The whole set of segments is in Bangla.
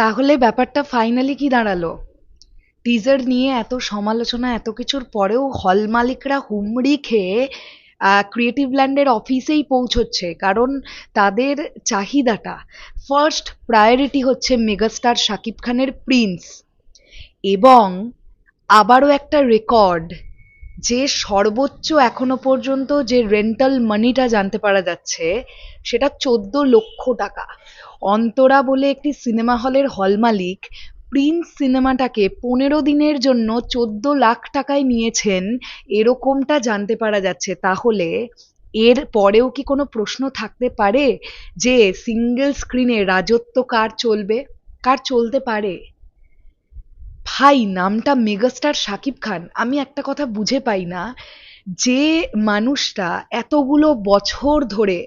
তাহলে ব্যাপারটা ফাইনালি কি দাঁড়ালো? টিজার নিয়ে এত সমালোচনা, এত কিছুর পরেও হল মালিকরা হুমড়ি খেয়ে ক্রিয়েটিভ ল্যান্ডের অফিসেই পৌঁছচ্ছে, কারণ তাদের চাহিদাটা, ফার্স্ট প্রায়োরিটি হচ্ছে মেগাস্টার শাকিব খানের প্রিন্স। এবং আবারও একটা রেকর্ড, যে সর্বোচ্চ এখনো পর্যন্ত যে রেন্টাল মানিটা জানতে পারা যাচ্ছে, সেটা 14 লক্ষ টাকা। অন্তরা বলে একটি সিনেমা হলের হল মালিক প্রিন্স সিনেমাটাকে 15 দিনের জন্য 14 লাখ টাকায় নিয়েছেন, এরকমটা জানতে পারা যাচ্ছে। তাহলে এর পরেও কি কোনো প্রশ্ন থাকতে পারে যে সিঙ্গেল স্ক্রিনে রাজত্ব কার চলবে, কার চলতে পারে? ভাই, নামটা মেগাস্টার শাকিব খান। আমি একটা কথা বুঝে পাই না, যে মানুষটা এতগুলো বছর ধরে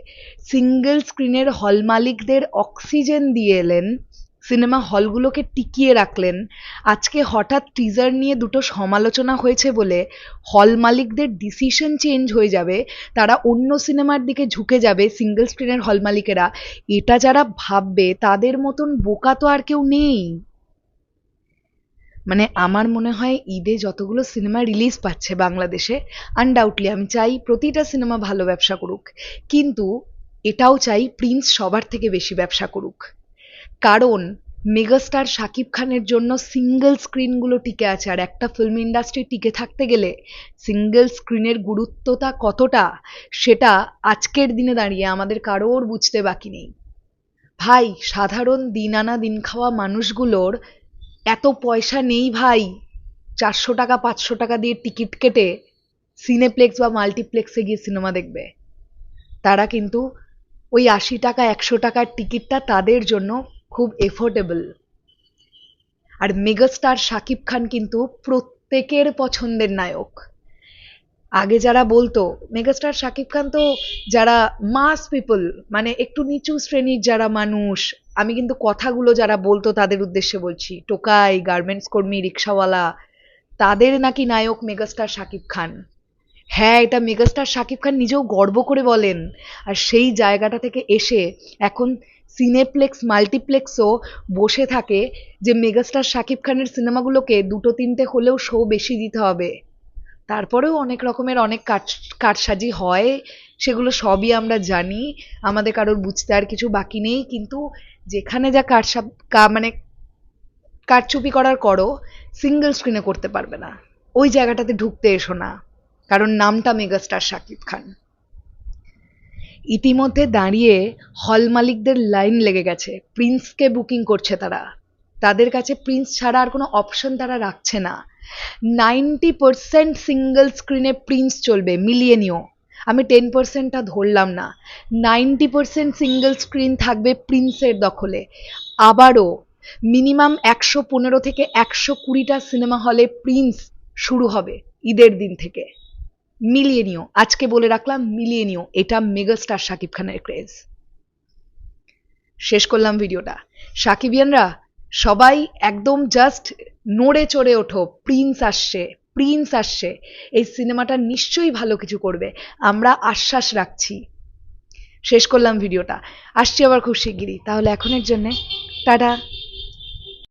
সিঙ্গেল স্ক্রিনের হল মালিকদের অক্সিজেন দিয়ে এলেন, সিনেমা হলগুলোকে টিকিয়ে রাখলেন, আজকে হঠাৎ টিজার নিয়ে দুটো সমালোচনা হয়েছে বলে হল মালিকদের ডিসিশন চেঞ্জ হয়ে যাবে, তারা অন্য সিনেমার দিকে ঝুঁকে যাবে সিঙ্গেল স্ক্রিনের হল মালিকেরা। এটা যারা ভাববে তাদের মতন বোকা তো আর কেউ নেই। মানে আমার মনে হয় ঈদে যতগুলো সিনেমা রিলিজ পাচ্ছে বাংলাদেশে, আনডাউটলি আমি চাই প্রতিটা সিনেমা ভালো ব্যবসা করুক, কিন্তু এটাও চাই প্রিন্স সবার থেকে বেশি ব্যবসা করুক। কারণ মেগাস্টার শাকিব খানের জন্য সিঙ্গেল স্ক্রিনগুলো টিকে আছে, আর একটা ফিল্ম ইন্ডাস্ট্রি টিকে থাকতে গেলে সিঙ্গেল স্ক্রিনের গুরুত্বটা কতটা, সেটা আজকের দিনে দাঁড়িয়ে আমাদের কারোর বুঝতে বাকি নেই। ভাই, সাধারণ দিন আনা দিন খাওয়া মানুষগুলোর এত পয়সা নেই ভাই, 400 টাকা 500 টাকা দিয়ে টিকিট কেটে সিনেপ্লেক্স বা মাল্টিপ্লেক্সে গিয়ে সিনেমা দেখবে। তারা কিন্তু ওই 80 টাকা 100 টাকার টিকিটটা তাদের জন্য খুব এফোর্ডেবল। আর মেগাস্টার শাকিব খান কিন্তু প্রত্যেকের পছন্দের নায়ক। আগে যারা বলতো মেগাস্টার শাকিব খান তো যারা মাস পিপল, মানে একটু নিচু শ্রেণীর যারা মানুষ, আমি কিন্তু কথাগুলো যারা বলতো তাদের উদ্দেশ্যে বলছি, টোকাই, গার্মেন্টস কর্মী, রিক্সাওয়ালা, তাদের নাকি নায়ক মেগাস্টার শাকিব খান। হ্যাঁ, এটা মেগাস্টার শাকিব খান নিজেও গর্ব করে বলেন। আর সেই জায়গাটা থেকে এসে এখন সিনেপ্লেক্স মাল্টিপ্লেক্সও বসে থাকে যে মেগাস্টার শাকিব খানের সিনেমাগুলোকে দুটো তিনটে হলেও শো বেশি দিতে হবে। তারপরেও অনেক রকমের অনেক কারসাজি হয়, সেগুলো সবই আমরা জানি, আমাদের কারোর বুঝতে আর কিছু বাকি নেই। কিন্তু যেখানে যা মানে কারচুপি করার করো, সিঙ্গেল স্ক্রিনে করতে পারবে না। ওই জায়গাটাতে ঢুকতে এসো না, কারণ নামটা মেগাস্টার শাকিব খান। ইতিমধ্যে দাঁড়িয়ে হল মালিকদের লাইন লেগে গেছে, প্রিন্সকে বুকিং করছে তারা। তাদের কাছে প্রিন্স ছাড়া আর কোনো অপশন তারা রাখছে না। 90% সিঙ্গেল স্ক্রিনে প্রিন্স চলবে, মিলিয়ে নিও। আমি 10%টা ধরলাম না, 90% সিঙ্গেল স্ক্রিন থাকবে প্রিন্সের দখলে। আবারও মিনিমাম 115 থেকে 120টা সিনেমা হলে প্রিন্স শুরু হবে ঈদের দিন থেকে। মিলিয়ে নিও, আজকে বলে রাখলাম, মিলিয়ে নিও, এটা মেগাস্টার শাকিব খানের ক্রেজ। শেষ করলাম ভিডিওটা। সাকিবিয়ানরা সবাই একদম জাস্ট নড়ে চড়ে ওঠো, প্রিন্স আসছে, প্রিন্স আসছে। এই সিনেমাটা নিশ্চয়ই ভালো কিছু করবে, আমরা আশ্বাস রাখছি। শেষ করলাম ভিডিওটা, আসছি আবার খুব শিগগিরই। তাহলে এখনের জন্যে টাটা।